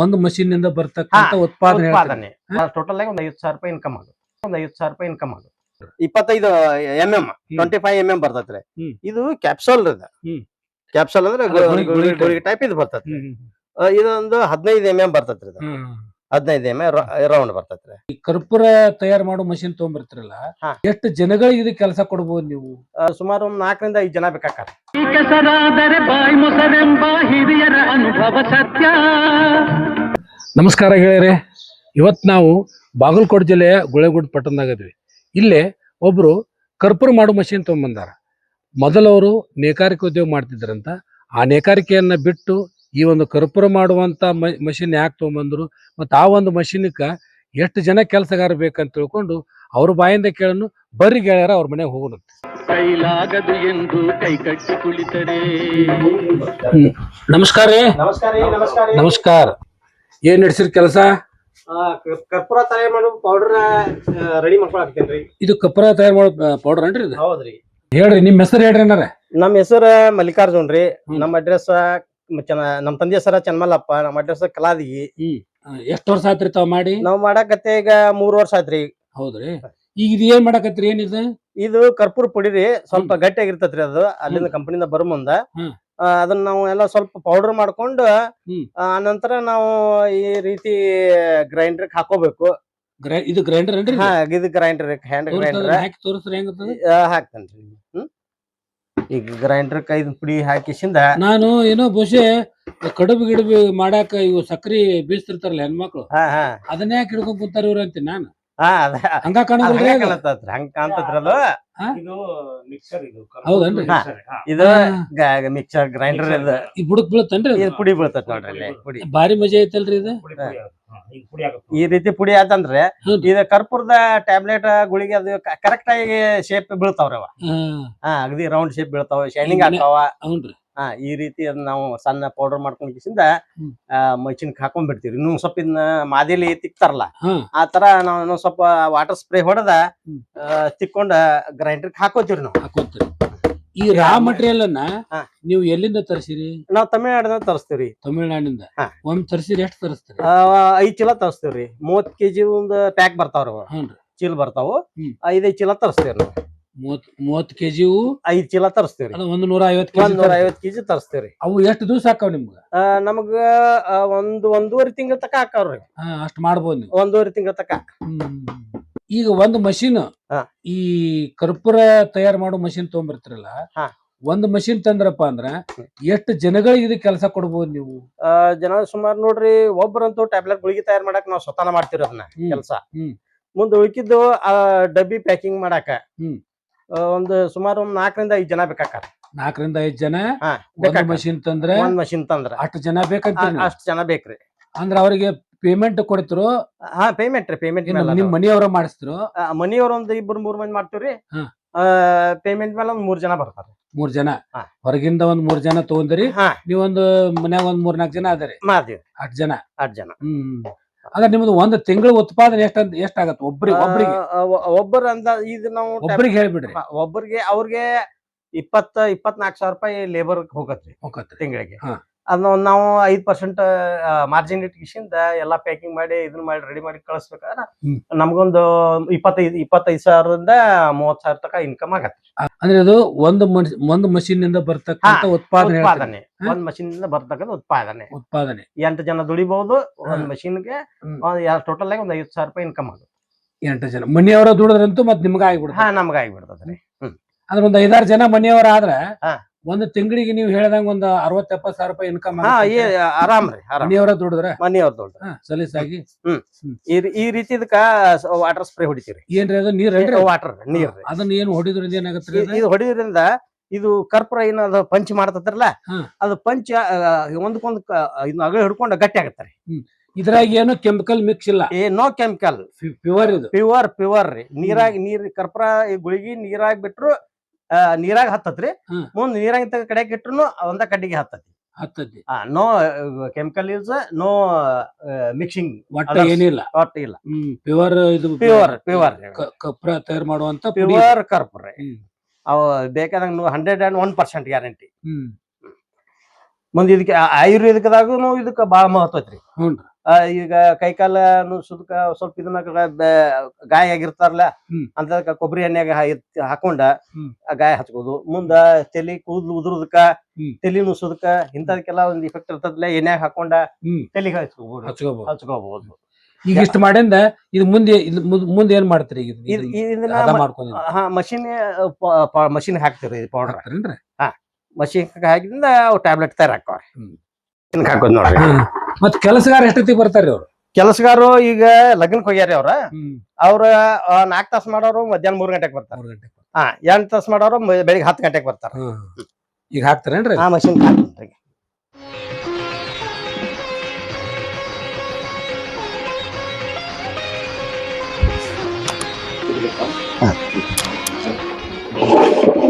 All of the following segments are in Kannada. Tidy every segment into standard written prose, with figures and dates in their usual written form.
ಒಂದು ಮಷೀನ್ ನಿಂದ ಬರ್ತಕ್ಕಂತ ಉತ್ಪಾದನೆ ಟೋಟಲ್ ಆಗಿ ಒಂದು 50,000 ರೂಪಾಯಿ ಇನ್ಕಮ್ ಆಗುತ್ತೆ. ಒಂದು 50,000 ರೂಪಾಯಿ ಇನ್ಕಮ್ ಆಗುತ್ತೆ. 25 mm 25 mm ಬರ್ತೈತ್ರಿ. ಇದು ಕ್ಯಾಪ್ಸೂಲ್ ಕ್ಯಾಪ್ಸೂಲ್ ಅಂದ್ರೆ ಗುಳಿಗೆ ಟೈಪ್ ಇದು ಬರ್ತೈತ್ರಿ. ಇದೊಂದು 15 mm ಬರ್ತೈತ್ರಿ. 15 mm ರೌಂಡ್ ಬರ್ತೈತ್ರಿ. ಈ ಕರ್ಪೂರ ತಯಾರು ಮಾಡೋ ಮಷೀನ್ ತಗೊಂಡ್ಬರ್ತಿರಲ್ಲ, ಎಷ್ಟು ಜನಗಳಿಗೆ ಇದು ಕೆಲಸ ಕೊಡಬಹುದು ನೀವು? ಸುಮಾರು 4 ರಿಂದ 5 ಜನ ಬೇಕಾಗ್ತಾರೆ. ನಮಸ್ಕಾರ ಗೆಳೆಯರೇ, ಇವತ್ತು ನಾವು ಬಾಗಲಕೋಟೆ ಜಿಲ್ಲೆಯ ಗುಳೇಗುಡ್ ಪಟ್ಟಣದಾಗ ಇದ್ವಿ. ಇಲ್ಲೇ ಒಬ್ರು ಕರ್ಪೂರ ಮಾಡೋ ಮಷೀನ್ ತಗೊಂಡ್ಬಂದಾರ. ಮೊದಲವರು ನೇಕಾರಿಕೆ ಉದ್ಯೋಗ ಮಾಡ್ತಿದ್ರಂತ. ಆ ನೇಕಾರಿಕೆಯನ್ನ ಬಿಟ್ಟು ಈ ಒಂದು ಕರ್ಪೂರ ಮಾಡುವಂತ ಮಷೀನ್ ಯಾಕೆ ತಗೊಂಡ್ಬಂದ್ರು, ಮತ್ತು ಆ ಒಂದು ಮಷೀನ್ಕ ಎಷ್ಟು ಜನ ಕೆಲಸಗಾರ ಬೇಕಂತ ತಿಳ್ಕೊಂಡು ಅವ್ರ ಬಾಯಿಂದ ಕೇಳನು. ಬರ್ರಿ ಗೆಳೆಯರ ಅವ್ರ ಮನೆಗೆ ಹೋಗೋಣ. ಕೈಲಾಗದು ಎಂದು ಕೈ ಕಟ್ಟಿ ಕುಳಿತರೆ. ನಮಸ್ಕಾರ ರೀ. ನಮಸ್ಕಾರ. ಏನ್ ನಡೆಸಿರ್ ಕೆಲಸ? ಕರ್ಪೂರ ತಯಾರು ಮಾಡೋ ಪೌಡರ್ ರೆಡಿ ಮಾಡ್ಕೊಳಕತ್ತೇನ್ರಿ. ಇದು ಕರ್ಪೂರ ತಯಾರು ಮಾಡೋ ಪೌಡರ್ ಏನ್ರಿ ಇದು? ಹೌದ್ರಿ. ಹೇಳ್ರಿ, ನಿಮ್ ಹೆಸರು ಹೇಳ್ರಿ. ಏನಾರ ನಮ್ಮ ಹೆಸರು ಮಲ್ಲಿಕಾರ್ಜುನ್ ರೀ. ನಮ್ಮ ಅಡ್ರೆಸ್ ನಮ್ ತಂದೆ ಹೆಸರ ಚನ್ಮಲ್ಲಪ್ಪ. ನಮ್ಮ ಅಡ್ರೆಸ್ ಕಲಾದಿಗಿ. ಎಷ್ಟ್ ವರ್ಷ ಆತ್ರಿ ತಾವ್ ಮಾಡಿ? ನಾವ್ ಮಾಡಕತ್ತೆ ಈಗ 3 ವರ್ಷ ಆಯ್ತ್ರಿ. ಹೌದ್ರಿ. ಈಗ ಇದು ಏನ್ ಮಾಡಕತ್ರಿ? ಏನಿದು? ಇದು ಕರ್ಪೂರ ಪುಡಿ ರೀ. ಸ್ವಲ್ಪ ಗಟ್ಟಿಯಾಗಿರ್ತೈತ್ರಿ ಅದು. ಅಲ್ಲಿಂದ ಕಂಪನಿಯಿಂದ ಬರೋ ಮುಂದ ಅದನ್ನ ನಾವು ಎಲ್ಲ ಸ್ವಲ್ಪ ಪೌಡರ್ ಮಾಡ್ಕೊಂಡು ಆನಂತರ ನಾವು ಈ ರೀತಿ ಗ್ರೈಂಡರ್ ಹಾಕೋಬೇಕು. ಇದು ಗ್ರೈಂಡರ್ ಏನ್ರಿ? ಇದು ಗ್ರೈಂಡರ್, ಹ್ಯಾಂಡ್ ಗ್ರೈಂಡರ್ ಹಾಕಿ ತೋರಿಸ್ರಿ ಹೆಂಗ ಹಾಕ್ತೇನ್ರಿ. ಈಗ ಗ್ರೈಂಡರ್ ಕೈದ್ ಪುಡಿ ಹಾಕಿಸಿಂದ ನಾನು ಏನೋ ಬಹುಶಃ ಕಡುಬು ಗಿಡುಬು ಮಾಡಾಕ ಇವು ಸಕ್ರಿ ಬೀಸ್ತಿರ್ತಾರಲ್ಲ ಹೆಣ್ಮಕ್ಳು, ಅದನ್ನೇ ಯಾಕೆ ಹಿಡ್ಕೊಂಡ್ ಕುಂತಾರ ಇವ್ರ ಅಂತೀನಿ ನಾನು. ಹಂಗ ಕಾಣೋದ್ರಿ, ಹಂಗ ಕಾಣ್ತದ್ರಿ ಅದು. ಇದು ಮಿಕ್ಸರ್. ಇದು ಹೌದನ್ರಿ? ಇದು ಮಿಕ್ಸರ್ ಗ್ರೈಂಡರ್. ಇದು ಈ ಬುಡಕ್ ಬೀಳತ್ತನ್ರಿ? ಇದು ಪುಡಿ ಬೀಳ್ತೈತಿ ನೋಡ್ರಿ. ಪುಡಿ ಬಾರಿ ಮಜಾ ಐತಲ್ರಿ ಇದು. ಈ ರೀತಿ ಪುಡಿ ಆತಂದ್ರೆ ಇದು ಕರ್ಪೂರದ ಟ್ಯಾಬ್ಲೆಟ್ ಗುಳಿಗೆ ಅದು ಕರೆಕ್ಟ್ ಆಗಿ ಶೇಪ್ ಬೀಳ್ತಾವ್ರಿ ಅವ. ಅಗದಿ ರೌಂಡ್ ಶೇಪ್ ಬೀಳ್ತಾವ, ಶೈನಿಂಗ್ ಆಗ್ತಾವ. ಈ ರೀತಿ ನಾವು ಸಣ್ಣ ಪೌಡರ್ ಮಾಡ್ಕೊಂಡ್ ಮಷಿನ್ ಹಾಕೊಂಡ್ ಬಿಡ್ತೀವಿ. ಇನ್ನೂ ಸ್ವಲ್ಪ ಇದನ್ನ ಮಾದೇಲಿ ತಿಕ್ತಾರಲ್ಲ ಆ ತರ ನಾವು ಇನ್ನೊಂದ್ ಸ್ವಲ್ಪ ವಾಟರ್ ಸ್ಪ್ರೇ ಹೊಡೆದ ತಿಕ್ಕೊಂಡ ಗ್ರೈಂಡರ್ ಹಾಕೋತೀವ್ರಿ ನಾವು. ಈ ರಾ ಮಟೀರಿಯಲ್ ಅನ್ನ ನೀವು ಎಲ್ಲಿಂದ ತರಿಸಿರಿ? ನಾವ್ ತಮಿಳ್ನಾಡಿಂದ ತರಿಸ್ತೀವ್ರಿ. ತಮಿಳ್ನಾಡಿಂದ ಒಂದ್ ತರಿಸಿರಿ? ಎಷ್ಟು ತರಿಸ್ತೀರಿ? 5 ಚೀಲ ತರಿಸ್ತೀವ್ರಿ. 30 kg ಒಂದು ಪ್ಯಾಕ್ ಬರ್ತಾವ್ರಿ. ಚೀಲ ಬರ್ತಾವು. 5 ಚೀಲ ತರಿಸ್ತೀವ್ರಿ ನಾವು. 30 kg 5 ಚೀಲ ತರಿಸ್ತೀವ್ರಿ. 150 kg ತರಿಸ್ತೀವ್ರಿ. ಅವು ಎಷ್ಟು ದಿವಸ ಹಾಕಾವ್ ನಿಮ್ಗ? ನಮಗ ಒಂದೂವರೆ ತಿಂಗಳ ತಕ ಹಾಕಾವ್ರಿ. ಅಷ್ಟ್ ಮಾಡ್ಬೋದು ನೀವು? 1.5 ತಿಂಗಳ ತಕ. ಈಗ ಒಂದು ಮಷೀನ್, ಈ ಕರ್ಪೂರ ತಯಾರು ಮಾಡೋ ಮಷೀನ್ ತಗೊಂಡ್ಬರ್ತಿರಲ್ಲ, ಒಂದ್ ಮಷೀನ್ ತಂದ್ರಪ್ಪ ಅಂದ್ರ ಎಷ್ಟು ಜನಗಳಿಗೆ ಇದು ಕೆಲಸ ಕೊಡ್ಬೋದು ನೀವು? ಜನ ಸುಮಾರು ನೋಡ್ರಿ, ಒಬ್ಬರಂತೂ ಟ್ಯಾಬ್ಲೆಟ್ ಗುಳಿಗೆ ತಯಾರು ಮಾಡಕ್ ನಾವ್ ಸ್ವತಃ ಮಾಡ್ತೀವಿ ಅದನ್ನ ಕೆಲಸ. ಮುಂದೆ ಉಳ್ಕಿದ್ದು ಡಬ್ಬಿ ಪ್ಯಾಕಿಂಗ್ ಮಾಡಾಕ ಒಂದು ಸುಮಾರು 4 ರಿಂದ 5 ಜನ ಬೇಕಾಕಾರ. 4 ರಿಂದ 5 ಜನ ಮಷೀನ್ ತಂದ್ರೆ? ಒಂದ್ ಮಷೀನ್ ತಂದ್ರ ಅಷ್ಟು ಜನ ಬೇಕಂತ? ಅಷ್ಟು ಜನ ಬೇಕ್ರಿ. ಅಂದ್ರ ಅವ್ರಿಗೆ ಪೇಮೆಂಟ್ ಕೊಡ್ತಿರು? ಪೇಮೆಂಟ್ ನಿಮ್ ಮನಿಯವ್ರ ಮಾಡಿಸ್ತಿರು? ಮನಿಯವ್ರ ಒಂದ್ 2-3 ಮಂದಿ ಮಾಡ್ತೀವ್ರಿ. ಪೇಮೆಂಟ್ ಮೇಲೆ ಒಂದ್ 3 ಜನ ಬರ್ತಾರ. 3 ಜನ ಹೊರಗಿಂದ ಒಂದ್ 3 ಜನ ತಗೊಂಡ್ರಿ. ನೀವೊಂದು ಮನ್ಯಾಗ ಒಂದ್ 3-4 ಜನ ಅದರಿ? 8 ಜನ. ಅದ್ರ ನಿಮ್ದು ಒಂದ್ ತಿಂಗಳ ಉತ್ಪಾದನೆ ಎಷ್ಟಾಗತ್ತೆ ಒಬ್ಬರ ಅಂತ? ಇದು ನಾವು ಒಬ್ಬರಿಗೆ ಹೇಳ್ಬಿಡ್ರಿ. ಒಬ್ಬರಿಗೆ ಅವ್ರಿಗೆ 20-24 ಸಾವಿರ ರೂಪಾಯಿ ಲೇಬರ್ ಹೋಗತ್ರಿ ತಿಂಗಳಿಗೆ. ಅದನ್ನ ನಾವು 5% ಮಾರ್ಜಿನ್ ಇಟ್ಕಿಸಿಂದ ಎಲ್ಲಾ ಪ್ಯಾಕಿಂಗ್ ಮಾಡಿ ಇದನ್ನ ಮಾಡಿ ರೆಡಿ ಮಾಡಿ ಕಳಿಸ್ಬೇಕಾದ್ರೆ ನಮ್ಗೊಂದು 25 ಸಾವಿರದಿಂದ 30 ಸಾವಿರ ತನಕ ಇನ್ಕಮ್ ಆಗತ್ತೆ. ಅಂದ್ರೆ ಅದು ಒಂದು ಮಷೀನ್ ನಿಂದ ಬರ್ತಕ್ಕಂತ ಉತ್ಪಾದನೆ. ಒಂದ್ ಮಷೀನ್ ನಿಂದ ಬರ್ತಕ್ಕಂಥ ಉತ್ಪಾದನೆ 8 ಜನ ದುಡಿಬಹುದು ಒಂದ್ ಮಷೀನ್ಗೆ. ಟೋಟಲ್ ಆಗಿ ಒಂದು 50,000 ರೂಪಾಯಿ ಇನ್ಕಮ್ ಆಗುತ್ತೆ. 8 ಜನ ಮನೆಯವರ ದುಡಿದ್ರಂತೂ ಮತ್ತೆ ನಿಮ್ಗ ಆಗಿಬಿಡ್ತದೆ? ನಮ್ಗ ಆಗಿಬಿಡ್ತದ್ರಿ. ಅಂದ್ರೆ ಒಂದ್ 5-6 ಜನ ಮನೆಯವರ ಆದ್ರ ಒಂದು ತಿಂಗಳಿಗೆ ನೀವು ಹೇಳ್ದಂಗ ಒಂದ್ 60-70 ಸಾವಿರ ರೂಪಾಯಿ ಇನ್ಕಮ್ ಆರಾಮ್ರಿ. ಮನೆಯವರ ದುಡಿದ್ರ? ಮನೆಯವ್ರ ದುಡ್ಡು ಸಲೀಸಾಗಿ. ಈ ರೀತಿ ಇದಕ್ಕ ವಾಟರ್ ಸ್ಪ್ರೇ ಹೊಡಿತೀರಿ. ಏನ್ರಿ ಅದು? ನೀರ್? ವಾಟರ್ ನೀರ್. ಅದನ್ನ ಏನು ಹೊಡಿದ್ರಿಂದ ಏನಾಗತ್ರಿ? ಇದು ಹೊಡಿಯೋದ್ರಿಂದ ಇದು ಕರ್ಪೂರ ಏನದ ಪಂಚ್ ಮಾಡ್ತತ್ರಲ್ಲ, ಅದು ಪಂಚ ಒಂದಕ್ಕೊಂದ್ ಅಗಳ ಹಿಡ್ಕೊಂಡು ಗಟ್ಟಿ ಆಗತ್ತಾರೆ. ಇದ್ರಾಗ ಏನು ಕೆಮಿಕಲ್ ಮಿಕ್ಸ್ ಇಲ್ಲ? No chemical, pure. ಇದು ಪ್ಯೂರ್ ರೀ. ನೀರ್ ಕರ್ಪೂರ ಗುಳಿಗಿ ನೀರಾಗಿ ಬಿಟ್ರು ನೀರಾಗ ಹತ್ತತ್ರಿ. ಮುಂದ್ ನೀರಾಗ ಕಡೆಗೆ ಇಟ್ರು ಒಂದ ಕಡ್ಡಿಗೆ ಹತ್ತತಿ. No chemical use, no mixing, ಒಟ್ಟ ಏನಿಲ್ಲ. ಪ್ಯೂರ್. ಇದು ಪ್ಯೂರ್ ಕರ್ಪೂರ ತಯಾರು ಮಾಡುವಂತ ಪ್ಯೂರ್ ಕರ್ಪೂರ. ಅವು ಬೇಕಾದಂಗ 101% ಗ್ಯಾರಂಟಿ. ಮುಂದೆ ಇದಕ್ಕೆ ಆಯುರ್ವೇದಿಕದಾಗೂ ಇದಕ್ಕೆ ಬಾಳ ಮಹತ್ವ ಐತ್ರಿ. ಈಗ ಕೈಕಾಲ ಸುದಕ ಸ್ವಲ್ಪ ಇದನ್ನ ಗಾಯ ಆಗಿರ್ತಾರಲ್ಲ ಅಂತ ಕೊಬ್ಬರಿ ಎಣ್ಣೆಗ ಹಾಕೊಂಡ ಗಾಯ ಹಚ್ಕೋದು. ಮುಂದ ತಲಿ ಕೂದ್ಲು ಉದುರುದಕ್ಕ ತಲಿ ನುಸುದಕ್ಕ ಇಂಥದಕ್ಕೆಲ್ಲ ಒಂದ್ ಇಫೆಕ್ಟ್ ಇರ್ತದಲ್ಲ, ಎಣ್ಣೆಗ ಹಾಕೊಂಡ ತಲಿಗೆ ಹಚ್ಕೋಬಹುದು. ಈಗ ಇಷ್ಟ ಮಾಡಿಂದ ಇದು ಮುಂದೆ ಏನ್ ಮಾಡ್ತೀರಿ? ಮಷಿನ್ ಹಾಕ್ತಿವ್ರಿ ಪೌಡರ್. ಮಷಿನ್ ಹಾಕಿದಿಂದ ಅವು ಟ್ಯಾಬ್ಲೆಟ್ ತಯಾರಾಕವ್ರಿ. ಹಾಕೋದ್ ನೋಡ್ರಿ. ಮತ್ ಕೆಲಸಗಾರ ಎಷ್ಟೊತ್ತಿಗೆ ಬರ್ತಾರ್ರಿ ಅವ್ರು? ಕೆಲಸಗಾರು ಈಗ ಲಗ್ನಕ್ ಹೋಗ್ಯಾರಿ ಅವ್ರ 4 ತಾಸು ಮಾಡೋರು ಮಧ್ಯಾಹ್ನ 3 ಗಂಟೆಗೆ ಬರ್ತಾರ. 8 ತಾಸು ಮಾಡೋರು ಬೆಳಿಗ್ಗೆ 10 ಗಂಟೆಗೆ ಬರ್ತಾರ. ಈಗ ಹಾಕ್ತಾರೇನ್ರಿ? ಮಷಿನ್ ಹಾಕ್ತೀವಿ.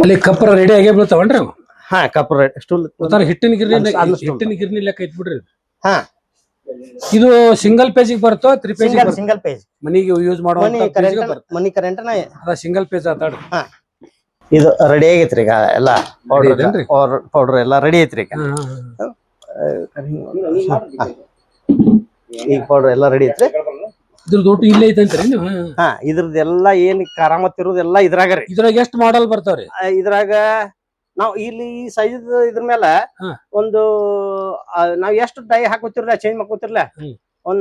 ಅಲ್ಲಿ ಕಪ್ಪರ ರೆಡಿ ಆಗೇ ಬೀಳ್ತಾವನ್ರಿ? ಕಪ್ಪರ ಹಿಟ್ಟಿನ ಗಿರ್ನಿ ಲೆಕ್ಕ ಐತ್ ಬಿಡ್ರಿ. ಇದು ಸಿಂಗಲ್ ಪೇಜಿಗೆ ಬರ್ತೋ 3 ಪೇಜ್? ಸಿಂಗಲ್ ಪೇಜ್ ಮನಿಗೆ ಯೂಸ್ ಮಾಡೋ ಮನಿ ಕರೆಂಟ್ ಸಿಂಗಲ್ ಪೇಜ್ ಆತಾಡ್ರಿ. ಇದು ರೆಡಿ ಆಗೈತ್ರಿ ಈಗ ಎಲ್ಲ ಪೌಡರ್ ಎಲ್ಲ ರೆಡಿ ಐತ್ರಿ ಈಗ. ಈಗ ಪೌಡರ್ ಎಲ್ಲ ರೆಡಿ ಐತ್ರಿ. ಇದ್ರದ್ದು ಒಟ್ಟು ಇಲ್ಲೇ ಐತಂತ್ರಿ ನೀವು? ಇದ್ರದ್ದೆಲ್ಲ ಏನ್ ಕಾರಾಮತ್ ಇರೋದೆಲ್ಲ ಇದ್ರಾಗ ರೀ. ಇದ್ರಾಗ ಎಷ್ಟು ಮಾಡಲ್ ಬರ್ತಾವ್ರಿ? ಇದ್ರಾಗ ನಾವ್ ಇಲ್ಲಿ ಈ ಸೈಜ್ ಇದ್ರ ಮೇಲೆ ಒಂದು ನಾವ್ ಎಷ್ಟು ಡೈ ಹಾಕೋತಿರ್ಲ ಚೇಂಜ್ ಮಾಡ್ಕೋತಿರ್ಲ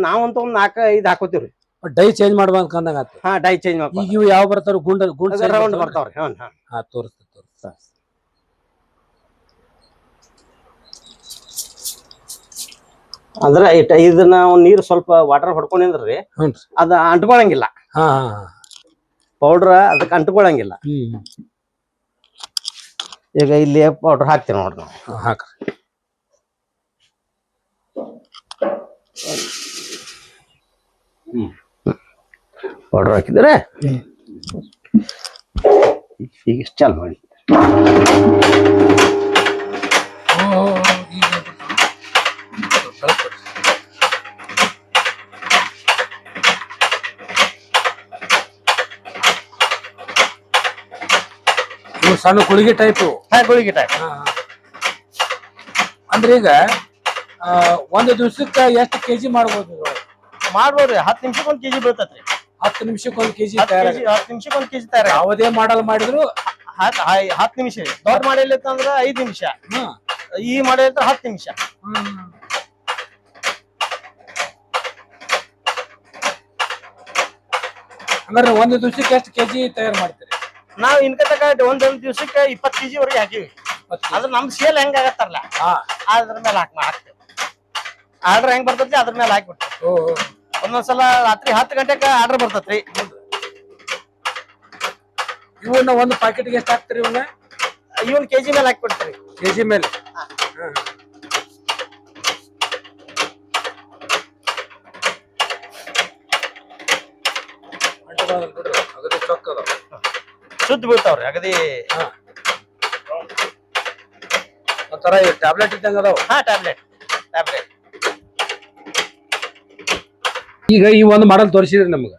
ನಾವಂತೂ 4-5 ಹಾಕೋತಿವ್ರಿ. ಡೈ ಚೇಂಜ್ ಮಾಡ್ಬೇಕಂದಾಗ ಡೈ ಚೇಂಜ್ ಮಾಡ್ಕೊ. ಈಗ ಇವು ಯಾವ ಬರ್ತಾವ? ಗುಂಡ್ ರೌಂಡ್ ಬರ್ತಾವ್ರಿ. ತೋರಿಸ್ತಾ ಅಂದ್ರ ಇದನ್ನ ನೀರ್ ಸ್ವಲ್ಪ ವಾಟರ್ ಹೊಡ್ಕೊಂಡಿದ್ರಿ ಅದ ಅಂಟ್ಕೊಳಂಗಿಲ್ಲ. ಪೌಡ್ರ ಅದಕ್ಕೆ ಅಂಟ್ಕೊಳಂಗಿಲ್ಲ. ಈಗ ಇಲ್ಲಿ ಪೌಡರ್ ಹಾಕ್ತೀವಿ ನೋಡ್ರಿ ನಾವು. ಹಾಕ್ರಿ. ಪೌಡರ್ ಹಾಕಿದ್ರೆ ಈಗ ಚಾಲು ಮಾಡಿ. ಸಣ್ಣ ಗುಳಿಗೆ ಟೈಪ್? ಗುಳಿಗೆ ಟೈಪ್. ಅಂದ್ರೆ ಈಗ ಒಂದು ದಿವಸಕ್ಕೆ ಎಷ್ಟು ಕೆಜಿ ಮಾಡ್ಬೋದು? 10 ನಿಮಿಷಕ್ಕೆ 1 ಕೆಜಿ ಬೀಳ್ತೈತ್ರಿ. 10 ನಿಮಿಷಕ್ಕೆ 1 ಕೆಜಿ? 10 ನಿಮಿಷಕ್ಕೆ 1 ಕೆಜಿ ತಯಾರ. ಯಾವುದೇ ಮಾಡಲ್ ಮಾಡಿದ್ರು 10 ನಿಮಿಷ. ದೊಡ್ಡ ಮಾಡಲ್ ಇತ್ತಂದ್ರ 5 ನಿಮಿಷ. ಈ ಮಾಡಲ್ 10 ನಿಮಿಷ. ಹಂಗಾರೆ ಒಂದು ದಿವಸಕ್ಕೆ ಎಷ್ಟು ಕೆಜಿ ತಯಾರು ಮಾಡ್ತೀರಿ? ನಾವ್ ಇನ್ಕತಕ ಒಂದೊಂದ್ ದಿವ್ಸಕ್ಕೆ 20 ಕೆಜಿ ವರೆಗೆ ಹಾಕಿವಿ. ಅದ್ರ ನಮ್ ಸೇಲ್ ಹೆಂಗ ಆಗತ್ತಾರಲ್ಲ ಅದ್ರ ಮೇಲೆ ಹಾಕ್ತೇವೆ. ಆರ್ಡರ್ ಹೆಂಗ್ ಬರ್ತೈತಿ ಅದ್ರ ಮೇಲೆ ಹಾಕ್ಬಿಡ್ತೇವೆ. ಒಂದೊಂದ್ಸಲ ರಾತ್ರಿ 10 ಗಂಟೆಗೆ ಆರ್ಡರ್ ಬರ್ತೈತ್ರಿ. ಇವನ್ನ ಒಂದು ಪ್ಯಾಕೆಟ್ಗೆ ಎಷ್ಟು ಹಾಕ್ತಿರಿ? ಇವನ್ ಕೆಜಿ ಮೇಲೆ ಹಾಕ್ಬಿಡ್ತೀರಿ. ಕೆಜಿ ಮೇಲೆ? ಶುದ್ಧ ಬೀಳ್ತಾವ್ರಿ ಅಗದಿ. ಒಂಥರ ಟ್ಯಾಬ್ಲೆಟ್ ಇದ್ದಂಗ ಅದಾವ? ಟ್ಯಾಬ್ಲೆಟ್. ಈಗ ಈ ಒಂದು ಮಾಡಲ್ ತೋರಿಸಿದ್ರಿ ನಮ್ಗ.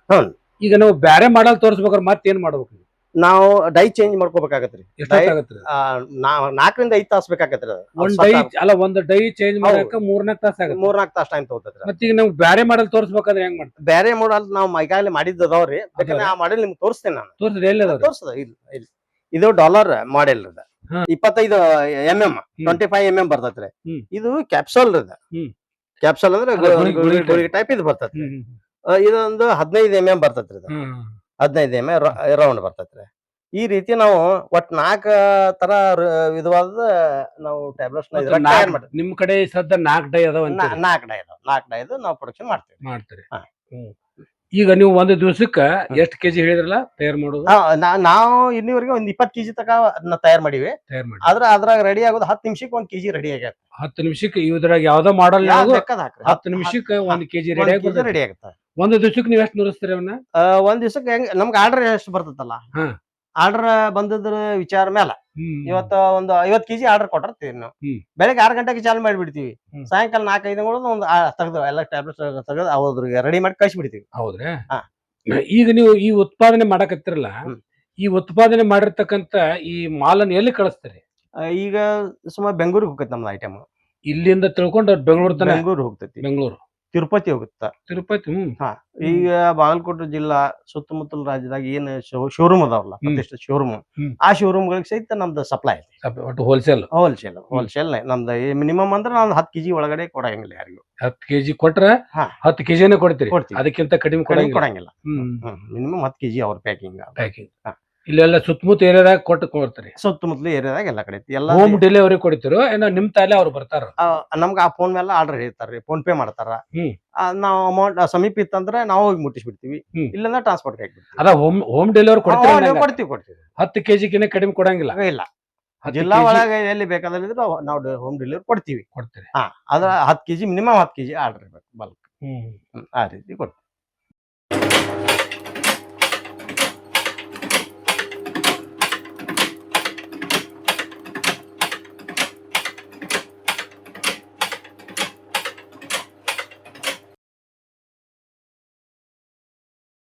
ಈಗ ನಾವು ಬ್ಯಾರೆ ಮಾಡಲ್ ತೋರಿಸ್ಬೇಕಾದ್ರೆ ಮತ್ತೇನ್ ಮಾಡ್ಬೇಕು? ನಾವು ಡೈ ಚೇಂಜ್ ಮಾಡ್ಕೋಬೇಕಾಗತ್ರಿ. ಎಷ್ಟಾಗತ್ರಿ? 4ರಿಂದ 5 ತಾಸು ಬೇಕಾಗತ್ರಿ. ಒಂದು ಡೈ ಚೇಂಜ್ ಮಾಡಕ 3-4 ತಾಸು ಆಗತ್ತೆ. 3-4 ತಾಸು ಟೈಮ್ ತಗೋತೈತ್ರಿ. ಮತ್ತೆ ಈಗ ನಾವು ಬ್ಯಾರೆ ಮಾಡಲ್ ತೋರಿಸ್ಬೇಕಾದ್ರೆ ಹೆಂಗ್ ಮಾಡ್ತೀವಿ? ಬ್ಯಾರೆ ಮಾಡಲ್ ನಾವು ಈಗಾಗಲೇ ಮಾಡಿದ್ದವ್ರಿ. ಬೇಕಾದ್ರೆ ಆ ಮಾಡಲ್ ನಿಮ್ಗೆ ತೋರಿಸ್ತೇನೆ ನಾನು. ತೋರಿಸ್ರಿ, ಎಲ್ಲಿ ಅದಾವ? ತೋರಿಸ್ತದ ಇದು ಡಾಲರ್ ಮಾಡೆಲ್ ಅದ. 25 mm 25 mm ಬರ್ತೈತ್ರಿ. ಇದು ಕ್ಯಾಪ್ಸೂಲ್ ಅದ. ಕ್ಯಾಪ್ಸೂಲ್ ಅಂದ್ರೆ ಗುಳಿಗೆ ಟೈಪ್ ಇದು ಬರ್ತೈತ್ರಿ. ಇದೊಂದು 15 mm ಬರ್ತೈತ್ರಿ. 15 mm ರೌಂಡ್ ಬರ್ತೈತ್ರಿ. ಈ ರೀತಿ ನಾವು ಒಟ್ 4 ತರ ವಿಧವಾದ ನಾವು ಟ್ಯಾಬ್ಲೆಟ್ಸ್ ನಿಮ್ ಕಡೆ ಸದ್ದ 4 ಡೈ ಅದಾವ? 4 ಡೈ ನಾವು ಪ್ರೊಡಕ್ಷನ್ ಮಾಡ್ತೀವಿ. ಈಗ ನೀವು ಒಂದು ದಿವಸಕ್ಕ ಎಷ್ಟು ಕೆಜಿ ಹೇಳಿದ್ರಲ್ಲ ತಯಾರು ಮಾಡೋದು? ನಾವು ಇಲ್ಲಿವರೆಗೆ ಒಂದ್ 20 ಕೆಜಿ ತಕ ತಯಾರು ಮಾಡಿವಿ. ಆದ್ರ ಅದ್ರಾಗ ರೆಡಿ ಆಗೋದು 10 ನಿಮಿಷಕ್ಕೆ 1 ಕೆಜಿ ರೆಡಿ ಆಗ್ಯಾರ. 10 ನಿಮಿಷಕ್ಕೆ ಇದ್ರಾಗ ಯಾವ್ದೋ ಮಾಡಲ್ 10 ನಿಮಿಷಕ್ಕೆ 1 ಕೆಜಿ ರೆಡಿ ಆಗುತ್ತೆ. ಒಂದು ದಿವಸಕ್ಕೆ ನೀವು ಎಷ್ಟು ನುರಿಸ್ತೀರಿ ಅವನ್ನ? ಒಂದ್ ದಿವಸಕ್ಕೆ ನಮ್ಗೆ ಆರ್ಡರ್ ಎಷ್ಟು ಬರ್ತದಲ್ಲ, ಆರ್ಡರ್ ಬಂದದ್ರ ವಿಚಾರ ಮೇಲೆ ಇವತ್ತ ಒಂದು 50 ಕೆಜಿ ಆರ್ಡರ್ ಕೊಟ್ಟಿರ್ತೀವಿ ನಾವು. ಬೆಳಗ್ಗೆ 6 ಗಂಟೆಗೆ ಚಾಲು ಮಾಡಿಬಿಡ್ತೀವಿ. ಸಾಯಂಕಾಲ 4-5 ಒಂದು ತೆಗ್ದು ಎಲ್ಲ ಟ್ಯಾಬ್ಲೆಟ್ಸ್ ತೆಗೆದು ಅವ್ರಿಗೆ ರೆಡಿ ಮಾಡಿ ಕಳ್ಸಿ ಬಿಡ್ತೀವಿ. ಹೌದ್ರಾ? ಈಗ ನೀವು ಈ ಉತ್ಪಾದನೆ ಮಾಡಕತ್ತಿರಲ್ಲ, ಈ ಉತ್ಪಾದನೆ ಮಾಡಿರ್ತಕ್ಕಂತ ಈ ಮಾಲನ್ನ ಎಲ್ಲಿ ಕಳಿಸ್ತೀರಿ? ಈಗ ಸುಮಾರು ಬೆಂಗಳೂರಿಗೆ ಹೋಗತ್ತೆ ನಮ್ದು ಐಟಮ್. ಇಲ್ಲಿಂದ ತಿಳ್ಕೊಂಡು ಬೆಂಗಳೂರು ತನ? ಬೆಂಗಳೂರು ಹೋಗ್ತೈತಿ, ಬೆಂಗಳೂರು, ತಿರುಪತಿ ಹೋಗುತ್ತ. ತಿರುಪತಿ. ಈಗ ಬಾಗಲಕೋಟೆ ಜಿಲ್ಲಾ ಸುತ್ತಮುತ್ತಲ ರಾಜ್ಯದಾಗ ಏನ್ ಶೋರೂಮ್ ಅದಾವಲ್ಲ, ಪ್ರತಿಷ್ಠಿತ ಶೋರೂಮ್, ಆ ಶೋರೂಮ್ ಗಳಿಗೆ ಸಹಿತ ನಮ್ದು ಸಪ್ಲೈ ಐತಿ. ಒಟ್ಟು ಹೋಲ್ಸೇಲ್ ನಮ್ದು ಮಿನಿಮಮ್ ಅಂದ್ರೆ ನಾವು 10 kg ಒಳಗಡೆ ಕೊಡಂಗಿಲ್ಲ ಯಾರಿಗೂ. 10 kg ಕೊಟ್ರ 10 kg ಕೊಡ್ತೀರಿ, ಅದಕ್ಕಿಂತ ಕಡಿಮೆ ಕೊಡಂಗಿಲ್ಲ. ಮಿನಿಮಮ್ 10 kg ಅವ್ರ ಪ್ಯಾಕಿಂಗ್. ಇಲ್ಲೆಲ್ಲ ಸುತ್ತಮುತ್ತ ಏರಿಯಾದಾಗ ಕೊಡ್ತೀರಿ? ಸುತ್ತಮುತ್ತಲ ಏರಿಯಾದಾಗ ಎಲ್ಲ ಕಡೆ ಎಲ್ಲ ಹೋಮ್ ಡೆಲಿವರಿ ಕೊಡ್ತಿರೋ ಏನೋ ನಿಮ್ ತಾಲೆ ಅವ್ರು ಬರ್ತಾರ? ನಮ್ಗೆ ಆ ಫೋನ್ ಮೇಲೆ ಆರ್ಡರ್ ಹೇಳ್ತಾರ್ರಿ, ಫೋನ್ ಪೇ ಮಾಡ್ತಾರ. ನಾವು ಅಮೌಂಟ್ ಸಮೀಪ ಇತ್ತಂದ್ರೆ ನಾವು ಹೋಗಿ ಮುಟ್ಟಿಸ್ಬಿಡ್ತೀವಿ, ಇಲ್ಲಂದ್ರೆ ಟ್ರಾನ್ಸ್ಪೋರ್ಟ್ ಹಾಕ್ಬಿಡ್ತೀವಿ. ಅದ ಹೋಮ್ ಡೆಲಿವರಿ ಕೊಡ್ತೀವಿ. 10 kg ಕಡಿಮೆ ಕೊಡಂಗಿಲ್ಲ? ಇಲ್ಲ, ಜಿಲ್ಲಾ ಒಳಗೆ ಎಲ್ಲಿ ಬೇಕಾದ್ರೆ ನಾವು ಹೋಮ್ ಡೆಲಿವರಿ ಕೊಡ್ತೀವಿ. ಅದ್ರ 10 kg ಮಿನಿಮಮ್ 10 kg ಆರ್ಡರ್ ಇರ್ಬೇಕು ಬಲ್ಕ್. ಆ ರೀತಿ ಕೊಡ್ತೀವಿ.